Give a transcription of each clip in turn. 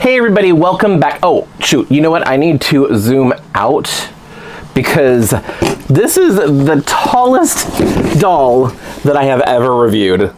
Hey everybody, welcome back. Oh, shoot, you know what? I need to zoom out because this is the tallest doll that I have ever reviewed.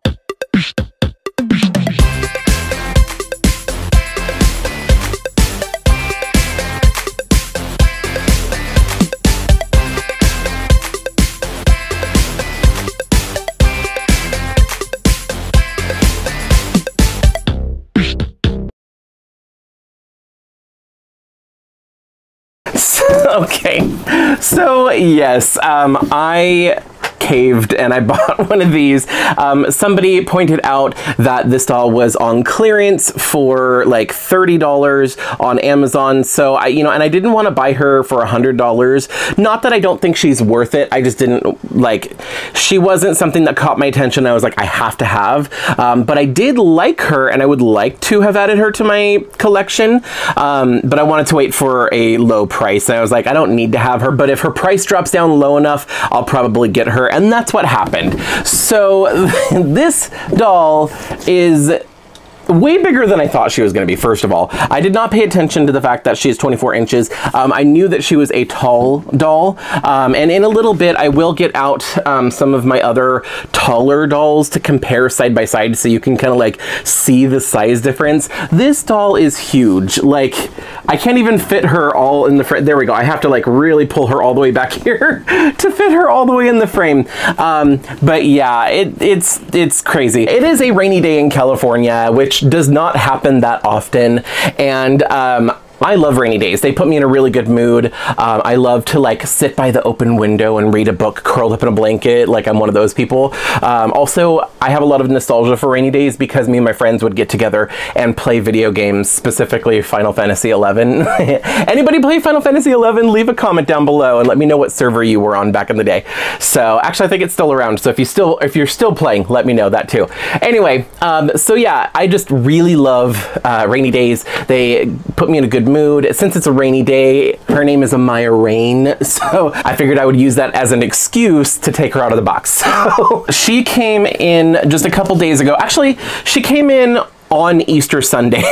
Okay, so yes, I caved and I bought one of these. Somebody pointed out that this doll was on clearance for like $30 on Amazon. So and I didn't want to buy her for $100. Not that I don't think she's worth it. I just didn't she wasn't something that caught my attention. I was like, I have to have, but I did like her and I would like to have added her to my collection. But I wanted to wait for a low price. And I was like, I don't need to have her, but if her price drops down low enough, I'll probably get her. And that's what happened. So this doll is way bigger than I thought she was going to be, first of all. I did not pay attention to the fact that she is 24 inches. I knew that she was a tall doll. And in a little bit, I will get out some of my other taller dolls to compare side by side so you can kind of like see the size difference. This doll is huge. Like, I can't even fit her all in the frame. There we go. I have to like really pull her all the way back here to fit her all the way in the frame. But yeah, it's crazy. It is a rainy day in California, which does not happen that often, and I love rainy days. They put me in a really good mood. I love to like sit by the open window and read a book curled up in a blanket. Like, I'm one of those people. Also, I have a lot of nostalgia for rainy days because me and my friends would get together and play video games, specifically Final Fantasy 11. Anybody play Final Fantasy 11? Leave a comment down below and let me know what server you were on back in the day. So actually, I think it's still around. So if you're still playing, let me know that too. Anyway, so yeah, I just really love rainy days. They put me in a good mood. Since it's a rainy day, her name is Amaya Raine, so I figured I would use that as an excuse to take her out of the box. So she came in just a couple days ago. Actually, she came in on Easter Sunday,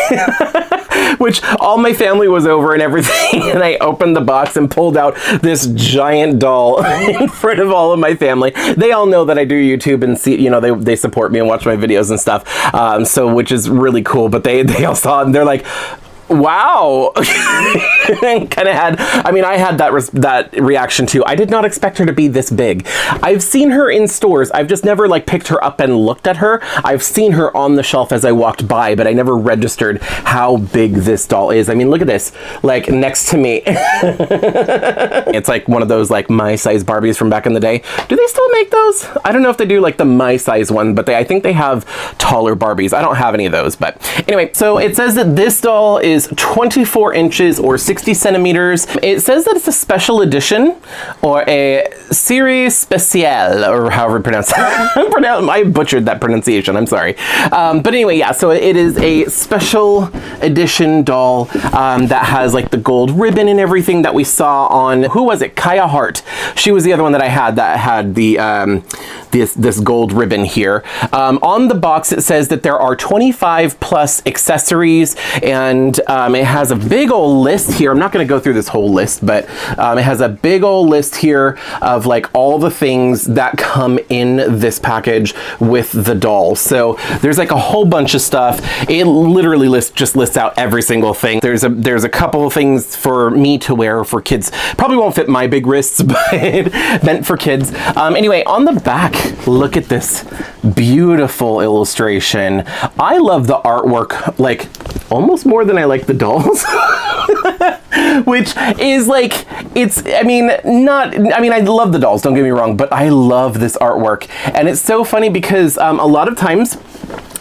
which all my family was over and everything, and I opened the box and pulled out this giant doll in front of all of my family. They all know that I do YouTube and see, they support me and watch my videos and stuff, so which is really cool, but they all saw it and they're like, wow. Kind of had, I had that reaction too. I did not expect her to be this big. I've seen her in stores. I've just never like picked her up and looked at her. I've seen her on the shelf as I walked by, but I never registered how big this doll is. Look at this, like next to me. It's like one of those like my size Barbies from back in the day. Do they still make those? I don't know if they do like the my size one, but I think they have taller Barbies. I don't have any of those, but anyway, so it says that this doll is 24 inches or 60 centimeters. It says that it's a special edition or a série spéciale, or however you pronounce it. I butchered that pronunciation, I'm sorry. But anyway, yeah, so it is a special edition doll that has like the gold ribbon and everything that we saw on, who was it? Kaya Hart. She was the other one that I had that had the this gold ribbon here. On the box, it says that there are 25 plus accessories, and it has a big old list here. I'm not going to go through this whole list, but it has a big old list here of like all the things that come in this package with the doll. So there's like a whole bunch of stuff. It literally just lists out every single thing. There's a couple of things for me to wear for kids. Probably won't fit my big wrists, but meant for kids. Anyway, on the back, look at this beautiful illustration. I love the artwork, like almost more than I like the dolls. Which is like, I love the dolls, don't get me wrong, but I love this artwork. And it's so funny because a lot of times,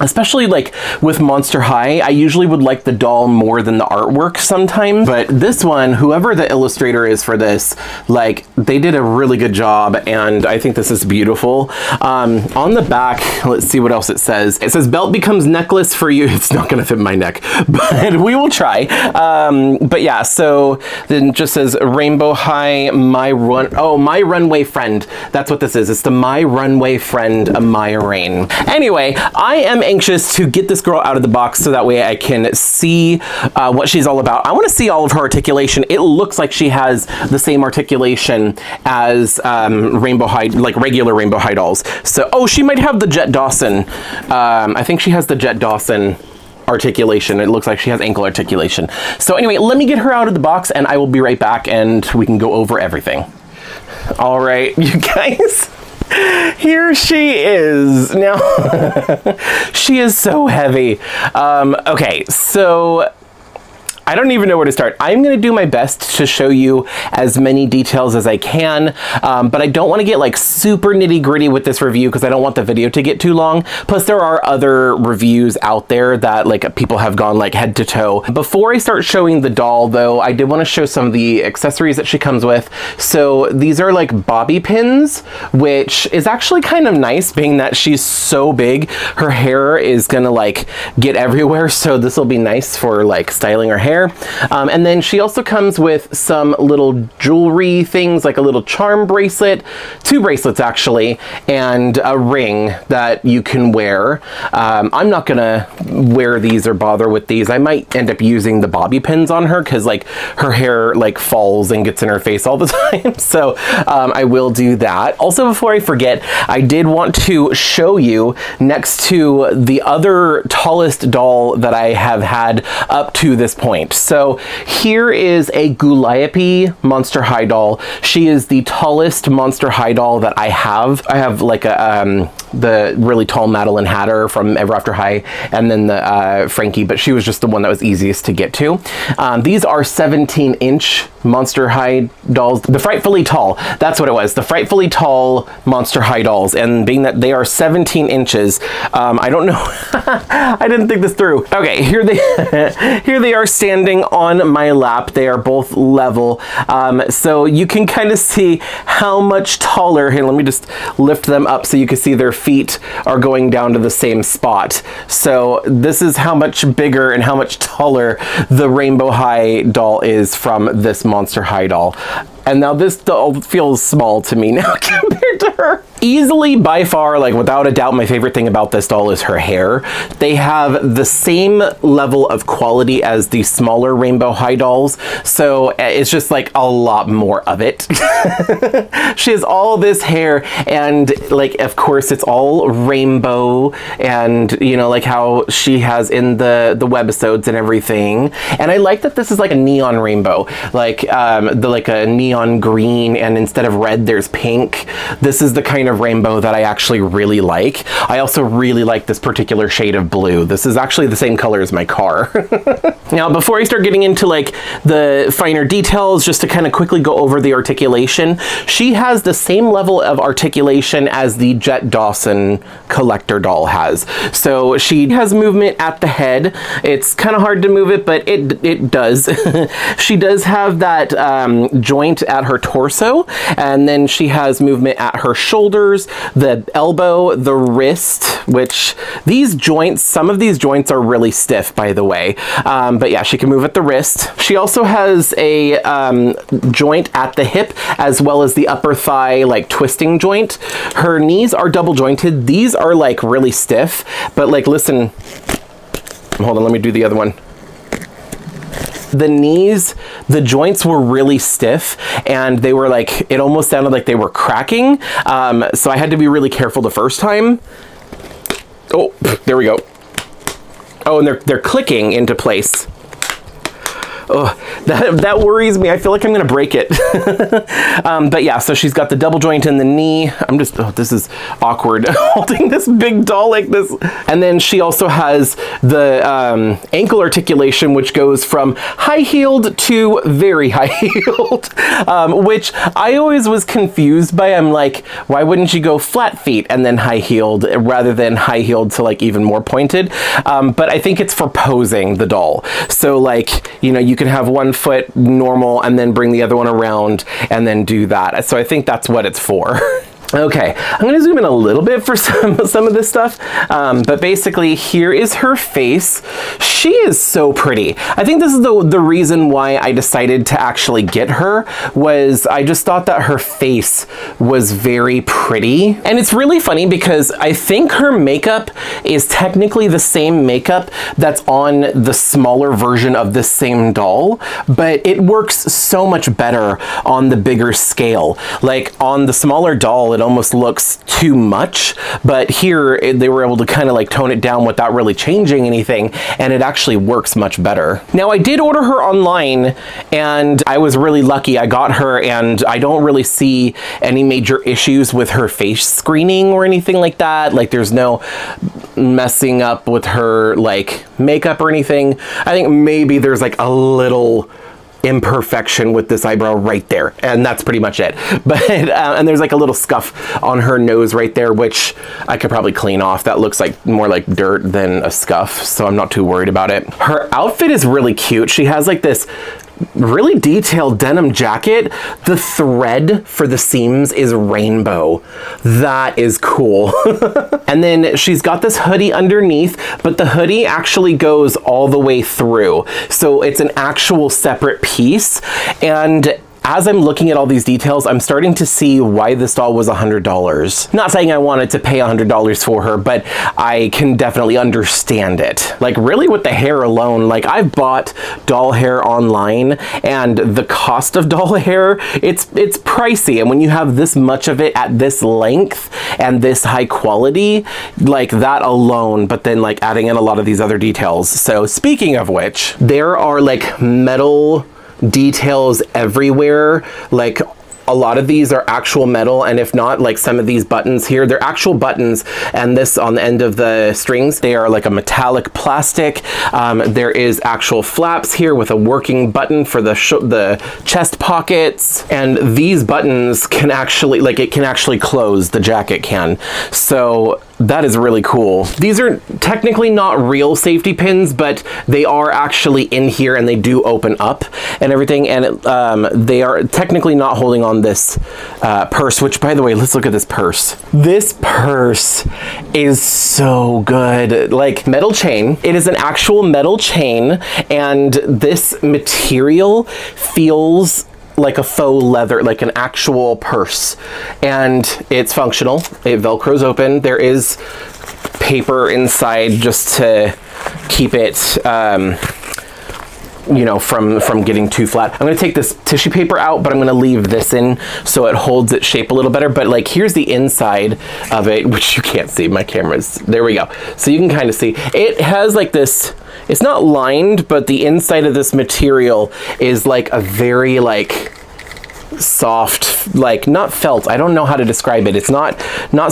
especially like with Monster High, I usually would like the doll more than the artwork sometimes, but this one, whoever the illustrator is for this, like, they did a really good job, and I think this is beautiful. On the back, let's see what else it says. It says, belt becomes necklace for you. It's not gonna fit my neck, but we will try. But yeah, so then it just says Rainbow High, my runway friend. That's what this is. It's the My Runway Friend Amaya Raine. Anyway, I am anxious to get this girl out of the box so that way I can see what she's all about. I want to see all of her articulation. It looks like she has the same articulation as Rainbow High, like regular Rainbow High dolls. So, oh, she might have the Jet Dawson. I think she has the Jet Dawson articulation. It looks like she has ankle articulation. So anyway, let me get her out of the box and I will be right back and we can go over everything. All right, you guys. Here she is. Now, she is so heavy. Okay, so I don't even know where to start. I'm going to do my best to show you as many details as I can, but I don't want to get like super nitty gritty with this review because I don't want the video to get too long. Plus there are other reviews out there that like people have gone like head to toe. Before I start showing the doll though, I did want to show some of the accessories that she comes with. So these are like bobby pins, which is actually kind of nice being that she's so big. Her hair is going to like get everywhere. So this will be nice for like styling her hair. And then she also comes with some little jewelry things, like a little charm bracelet, 2 bracelets actually, and a ring that you can wear. I'm not gonna wear these or bother with these. I might end up using the bobby pins on her because like her hair like falls and gets in her face all the time. So I will do that. Also, before I forget, I did want to show you next to the other tallest doll that I have had up to this point. So here is a Guliope Monster High doll. She is the tallest Monster High doll that I have. I have like a the really tall Madeline Hatter from Ever After High, and then the Frankie, but she was just the one that was easiest to get to. These are 17-inch Monster High dolls. The Frightfully Tall, that's what it was. The Frightfully Tall Monster High dolls, and being that they are 17 inches, I don't know. I didn't think this through. Okay, here they are standing on my lap. They are both level, so you can kind of see how much taller. Here, let me just lift them up so you can see their feet are going down to the same spot. So this is how much bigger and how much taller the Rainbow High doll is from this Monster High doll. And now this doll feels small to me now compared to her. Easily, by far, like without a doubt, my favorite thing about this doll is her hair. They have the same level of quality as the smaller Rainbow High dolls, so it's just like a lot more of it. She has all this hair, and like, of course, it's all rainbow, and you know, like how she has in the webisodes and everything. And I like that this is like a neon rainbow, like like a neon green, and instead of red, there's pink. This is the kind of rainbow that I actually really like. I also really like this particular shade of blue. This is actually the same color as my car. Now, before I start getting into like the finer details, just to kind of quickly go over the articulation, she has the same level of articulation as the Jet Dawson collector doll has. So she has movement at the head. It's kind of hard to move it, but it does. She does have that joint at her torso, and then she has movement at her shoulders, the elbow, the wrist, which these joints, some of these joints are really stiff, by the way. But yeah, she can move at the wrist. She also has a joint at the hip, as well as the upper thigh, like twisting joint. Her knees are double jointed. These are like really stiff, but like, listen, hold on, let me do the other one. The knees, the joints were really stiff, and they were like, it almost sounded like they were cracking. So I had to be really careful the first time. Oh, there we go. Oh, and they're clicking into place. Oh, that worries me. I feel like I'm gonna break it. But yeah, so she's got the double joint in the knee. I'm just, oh, this is awkward holding this big doll like this. And then she also has the ankle articulation, which goes from high-heeled to very high-heeled, which I always was confused by. I'm like, why wouldn't you go flat feet and then high-heeled rather than high-heeled to like even more pointed? But I think it's for posing the doll. So like, you know, you can have one foot normal and then bring the other one around and then do that. So I think that's what it's for. Okay, I'm gonna zoom in a little bit for some of this stuff, but basically here is her face. She is so pretty. I think this is the reason why I decided to actually get her, was I just thought that her face was very pretty. And it's really funny because I think her makeup is technically the same makeup that's on the smaller version of this same doll, but it works so much better on the bigger scale. Like on the smaller doll, it almost looks too much, but here they were able to kind of like tone it down without really changing anything, and it actually works much better. Now, I did order her online, and I was really lucky. I got her, and I don't really see any major issues with her face screening or anything like that. Like, there's no messing up with her like makeup or anything. I think maybe there's like a little imperfection with this eyebrow right there, and that's pretty much it. But and there's like a little scuff on her nose right there, which I could probably clean off. That looks like more like dirt than a scuff, so I'm not too worried about it. Her outfit is really cute. She has like this really detailed denim jacket. The thread for the seams is rainbow. That is cool. And then she's got this hoodie underneath, but the hoodie actually goes all the way through. So it's an actual separate piece. And as I'm looking at all these details, I'm starting to see why this doll was $100. Not saying I wanted to pay $100 for her, but I can definitely understand it. Like, really, with the hair alone, like, I've bought doll hair online, and the cost of doll hair, it's pricey. And when you have this much of it at this length and this high quality, like that alone, but then like adding in a lot of these other details. So speaking of which, there are like metal details everywhere. Like, a lot of these are actual metal, and if not, like some of these buttons here, they're actual buttons, and this on the end of the strings, they are like a metallic plastic. There is actual flaps here with a working button for the chest pockets, and these buttons can actually, like, it can actually close, the jacket can. So that is really cool. These are technically not real safety pins, but they are actually in here, and they do open up and everything, and they are technically not holding on this purse, which, by the way, let's look at this purse. This purse is so good. Like, metal chain. It is an actual metal chain, and this material feels like a faux leather, like an actual purse, and it's functional. It velcros open. There is paper inside just to keep it you know, from getting too flat. I'm gonna take this tissue paper out, but I'm gonna leave this in so it holds its shape a little better. But like, here's the inside of it, which you can't see. My camera's, there we go. So you can kind of see. It has like this, it's not lined, but the inside of this material is like a very like soft, like, not felt, I don't know how to describe it. It's not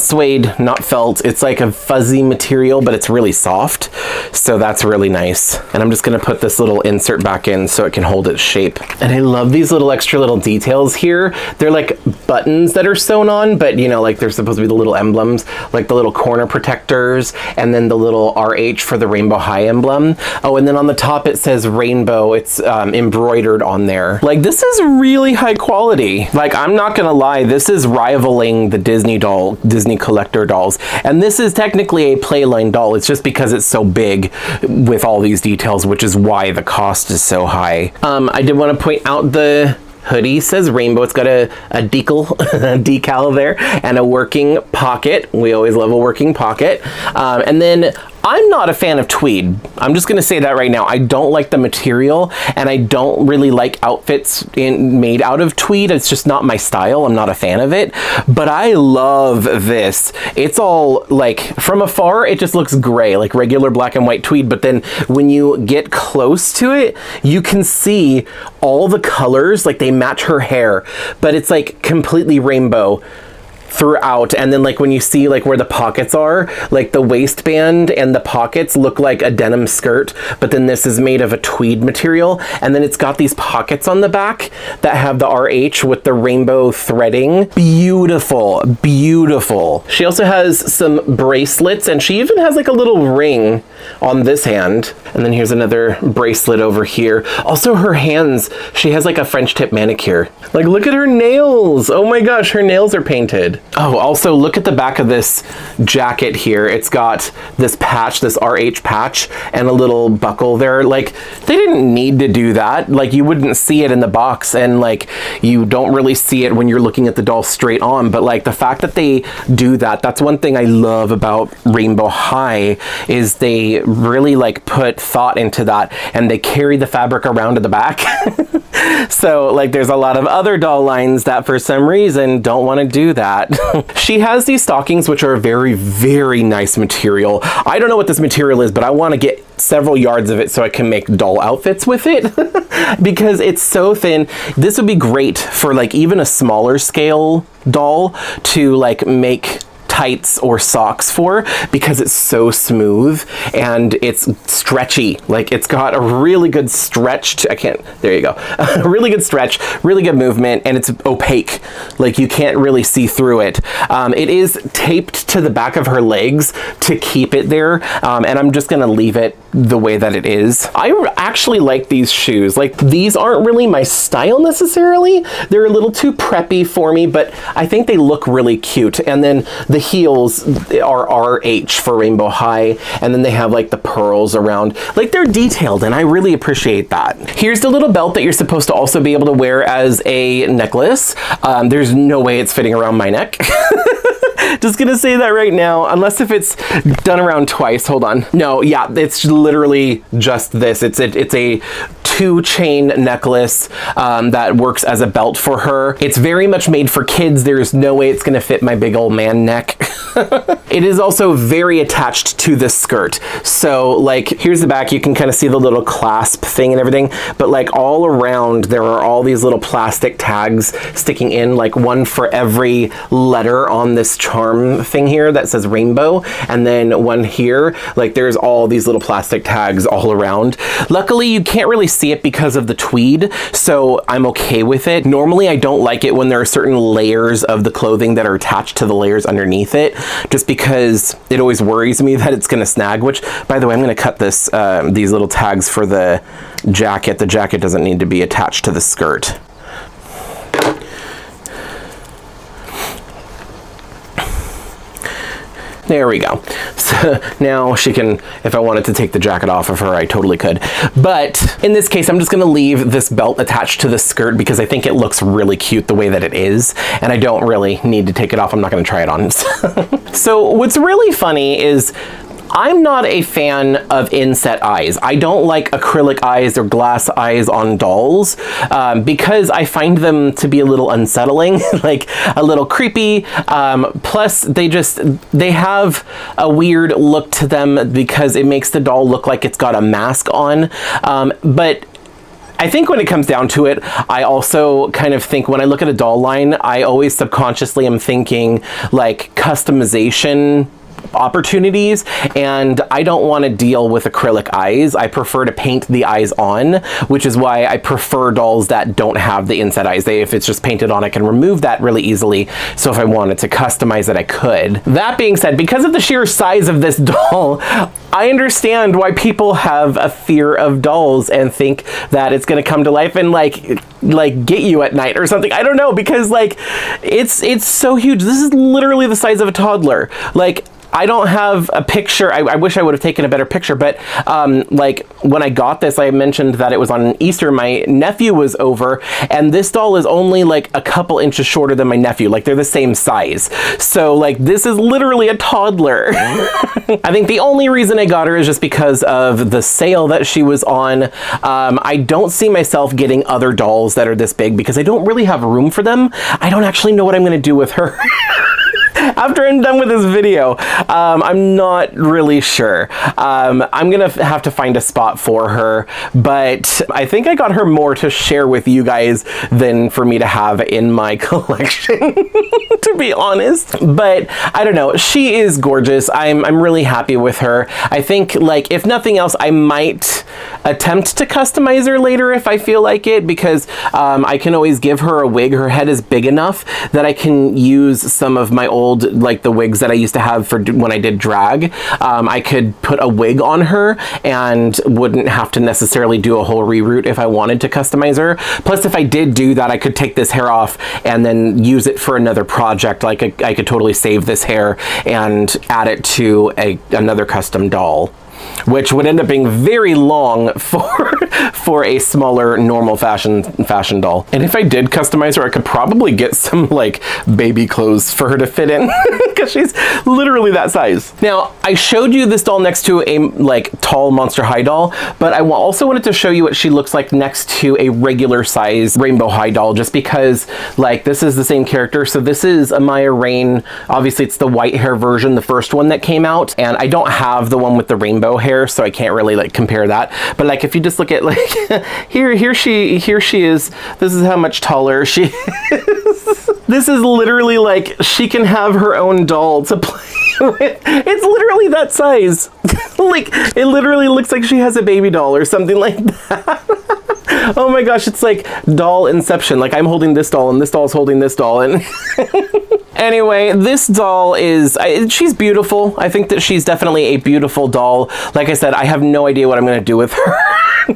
suede, not felt. It's like a fuzzy material, but it's really soft. So that's really nice. And I'm just gonna put this little insert back in so it can hold its shape. And I love these little extra little details here. They're like buttons that are sewn on, but you know, like they're supposed to be the little emblems, like the little corner protectors, and then the little RH for the Rainbow High emblem. Oh, and then on the top it says rainbow. It's embroidered on there. Like, this is really high quality. Like, I'm not gonna lie, this is rivaling the Disney collector dolls. And this is technically a Playline doll. It's just because it's so big with all these details, which is why the cost is so high. I did want to point out the hoodie says rainbow. It's got a decal there, and a working pocket. We always love a working pocket. And then I'm not a fan of tweed. I'm just gonna say that right now. I don't like the material, and I don't really like outfits made out of tweed. It's just not my style. I'm not a fan of it, but I love this. It's all like, from afar, it just looks gray, like regular black and white tweed, but then when you get close to it, you can see all the colors, like they match her hair, but it's like completely rainbow throughout. And then like when you see like where the pockets are, like the waistband and the pockets look like a denim skirt, but then this is made of a tweed material, and then it's got these pockets on the back that have the RH with the rainbow threading. Beautiful, beautiful. She also has some bracelets, and she even has like a little ring on this hand, and then here's another bracelet over here. Also, her hands, she has like a French tip manicure. Like, look at her nails. Oh my gosh, her nails are painted. Oh, also look at the back of this jacket here. It's got this patch, this RH patch, and a little buckle there. Like, they didn't need to do that. Like, you wouldn't see it in the box, and like, you don't really see it when you're looking at the doll straight on. But like, the fact that they do that, that's one thing I love about Rainbow High, is they really like put thought into that, and they carry the fabric around to the back. So like, there's a lot of other doll lines that for some reason don't want to do that. She has these stockings, which are a very, very nice material. I don't know what this material is, but I want to get several yards of it so I can make doll outfits with it because it's so thin. This would be great for like even a smaller scale doll to like make tights or socks for, because it's so smooth and it's stretchy. Like, it's got a really good stretch. There you go. A really good stretch, really good movement, and it's opaque. Like, you can't really see through it. It is taped to the back of her legs to keep it there, and I'm just gonna leave it the way that it is. I actually like these shoes. Like, these aren't really my style necessarily. They're a little too preppy for me, but I think they look really cute. And then the heels are RH for Rainbow High, and then they have like the pearls around. Like, they're detailed, and I really appreciate that. Here's the little belt that you're supposed to also be able to wear as a necklace. There's no way it's fitting around my neck. Just gonna say that right now, unless if it's done around twice. Hold on. No, yeah, it's literally just this. It's a 2-chain necklace that works as a belt for her. It's very much made for kids. There's no way it's gonna fit my big old man neck. It is also very attached to the skirt. So like, here's the back. You can kind of see the little clasp thing and everything, but like all around there are all these little plastic tags sticking in, like one for every letter on this charm thing here that says rainbow, and then one here. Like, there's all these little plastic tags all around. Luckily, you can't really see it because of the tweed, so I'm okay with it. Normally, I don't like it when there are certain layers of the clothing that are attached to the layers underneath it, just because it always worries me that it's gonna snag, which, by the way, I'm gonna cut this, these little tags for the jacket. The jacket doesn't need to be attached to the skirt. There we go. So now she can, if I wanted to take the jacket off of her, I totally could. But in this case, I'm just gonna leave this belt attached to the skirt because I think it looks really cute the way that it is, and I don't really need to take it off. I'm not gonna try it on. So what's really funny is I'm not a fan of inset eyes. I don't like acrylic eyes or glass eyes on dolls because I find them to be a little unsettling, like a little creepy. Plus, they have a weird look to them because it makes the doll look like it's got a mask on. But I think when it comes down to it, I also kind of think when I look at a doll line, I always subconsciously am thinking like customization opportunities, and I don't want to deal with acrylic eyes. I prefer to paint the eyes on, which is why I prefer dolls that don't have the inset eyes. If it's just painted on, I can remove that really easily, so if I wanted to customize it, I could. That being said, because of the sheer size of this doll, I understand why people have a fear of dolls and think that it's gonna come to life and like get you at night or something. I don't know, because like it's so huge. This is literally the size of a toddler. Like, I don't have a picture. I wish I would have taken a better picture, but like when I got this, I mentioned that it was on Easter. My nephew was over, and this doll is only like a couple inches shorter than my nephew. Like, they're the same size. So like, this is literally a toddler. I think the only reason I got her is just because of the sale that she was on. I don't see myself getting other dolls that are this big because I don't really have room for them. I don't actually know what I'm gonna do with her. After I'm done with this video, I'm not really sure. I'm gonna have to find a spot for her, but I think I got her more to share with you guys than for me to have in my collection, to be honest. But I don't know, she is gorgeous. I'm really happy with her. I think, like, if nothing else, I might attempt to customize her later if I feel like it, because I can always give her a wig. Her head is big enough that I can use some of my old old, like the wigs that I used to have for when I did drag, I could put a wig on her and wouldn't have to necessarily do a whole reroute if I wanted to customize her. Plus, if I did do that, I could take this hair off and then use it for another project. Like I could totally save this hair and add it to another custom doll, which would end up being very long for a smaller normal fashion doll. And if I did customize her, I could probably get some like baby clothes for her to fit in because she's literally that size. Now, I showed you this doll next to a like tall Monster High doll, but I also wanted to show you what she looks like next to a regular size Rainbow High doll, just because like this is the same character. So this is Amaya Raine. Obviously it's the white hair version, the first one that came out, and I don't have the one with the rainbow hair, so I can't really like compare that. But like if you just look at like here she is. This is how much taller she is. This is literally like she can have her own doll to play with. It's literally that size. Like it literally looks like she has a baby doll or something like that. Oh my gosh, it's like doll inception. Like I'm holding this doll and this doll's holding this doll, and anyway, this doll is, she's beautiful. I think that she's definitely a beautiful doll. Like I said, I have no idea what I'm going to do with her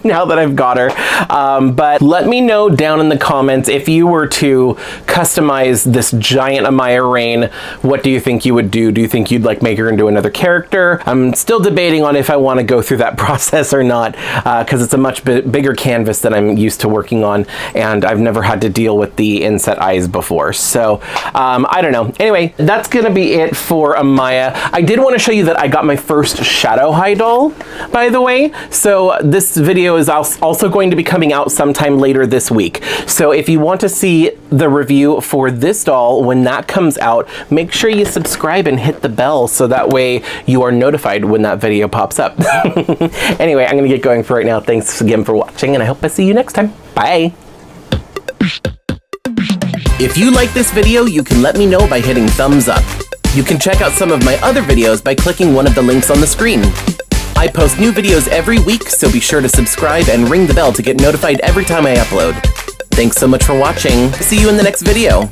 now that I've got her. But let me know down in the comments if you were to customize this giant Amaya Raine, what do you think you would do? Do you think you'd like make her into another character? I'm still debating on if I want to go through that process or not, because it's a much bigger canvas than I'm used to working on, and I've never had to deal with the inset eyes before. So I don't know. Anyway, that's gonna be it for Amaya. I did want to show you that I got my first Shadow High doll, by the way. So this video is also going to be coming out sometime later this week. So if you want to see the review for this doll when that comes out, make sure you subscribe and hit the bell so that way you are notified when that video pops up. Anyway, I'm gonna get going for right now. Thanks again for watching, and I hope I see you next time. Bye. If you like this video, you can let me know by hitting thumbs up. You can check out some of my other videos by clicking one of the links on the screen. I post new videos every week, so be sure to subscribe and ring the bell to get notified every time I upload. Thanks so much for watching. See you in the next video.